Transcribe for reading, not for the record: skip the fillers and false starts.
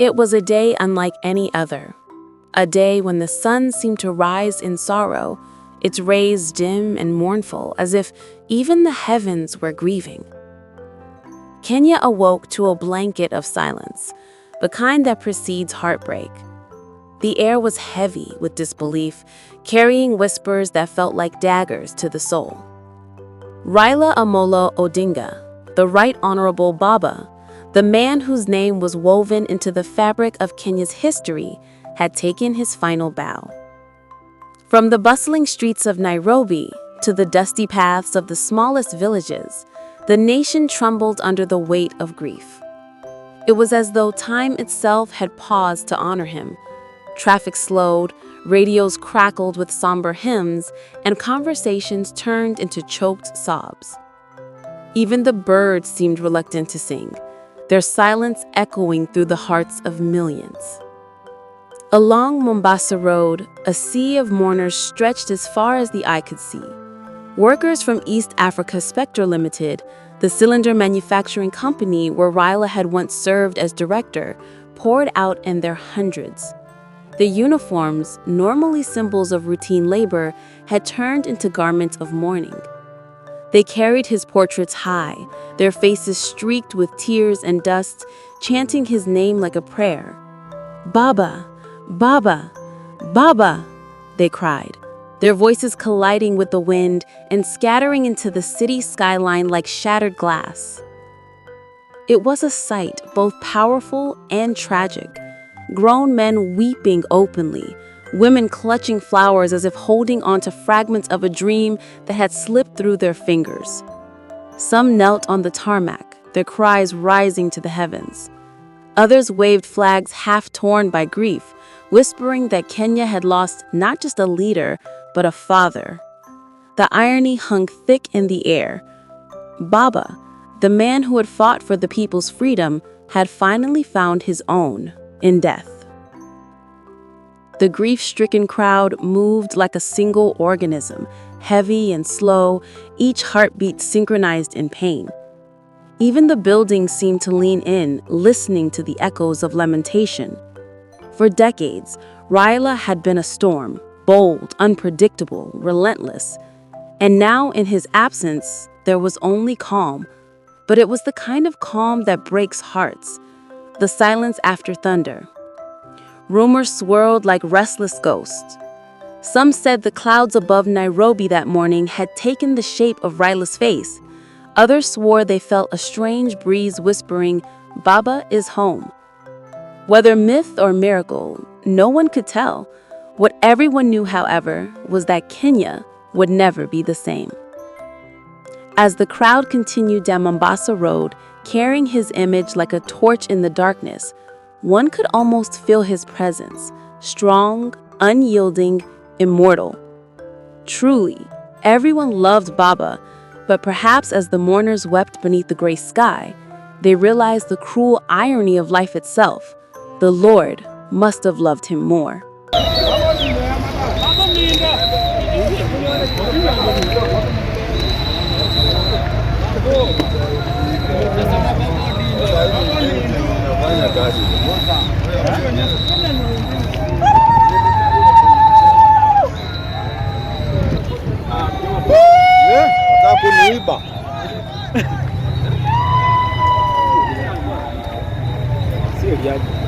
It was a day unlike any other, a day when the sun seemed to rise in sorrow, its rays dim and mournful, as if even the heavens were grieving. Kenya awoke to a blanket of silence, the kind that precedes heartbreak. The air was heavy with disbelief, carrying whispers that felt like daggers to the soul. Raila Omollo Odinga, the Right Honourable Baba, the man whose name was woven into the fabric of Kenya's history, had taken his final bow. From the bustling streets of Nairobi to the dusty paths of the smallest villages, the nation trembled under the weight of grief. It was as though time itself had paused to honor him. Traffic slowed, radios crackled with somber hymns, and conversations turned into choked sobs. Even the birds seemed reluctant to sing, their silence echoing through the hearts of millions. Along Mombasa Road, a sea of mourners stretched as far as the eye could see. Workers from East Africa Spectre Limited, the cylinder manufacturing company where Raila had once served as director, poured out in their hundreds. The uniforms, normally symbols of routine labor, had turned into garments of mourning. They carried his portraits high, their faces streaked with tears and dust, chanting his name like a prayer. "Baba, Baba, Baba," they cried, their voices colliding with the wind and scattering into the city skyline like shattered glass. It was a sight both powerful and tragic. Grown men weeping openly, women clutching flowers as if holding onto fragments of a dream that had slipped through their fingers. Some knelt on the tarmac, their cries rising to the heavens. Others waved flags half torn by grief, whispering that Kenya had lost not just a leader, but a father. The irony hung thick in the air. Baba, the man who had fought for the people's freedom, had finally found his own in death. The grief-stricken crowd moved like a single organism, heavy and slow, each heartbeat synchronized in pain. Even the buildings seemed to lean in, listening to the echoes of lamentation. For decades, Raila had been a storm, bold, unpredictable, relentless. And now, in his absence, there was only calm. But it was the kind of calm that breaks hearts, the silence after thunder. Rumors swirled like restless ghosts. Some said the clouds above Nairobi that morning had taken the shape of Raila's face. Others swore they felt a strange breeze whispering, "Baba is home." Whether myth or miracle, no one could tell. What everyone knew, however, was that Kenya would never be the same. As the crowd continued down Mombasa Road, carrying his image like a torch in the darkness, one could almost feel his presence, strong, unyielding, immortal. Truly, everyone loved Baba, but perhaps as the mourners wept beneath the gray sky, they realized the cruel irony of life itself. The Lord must have loved him more. Sio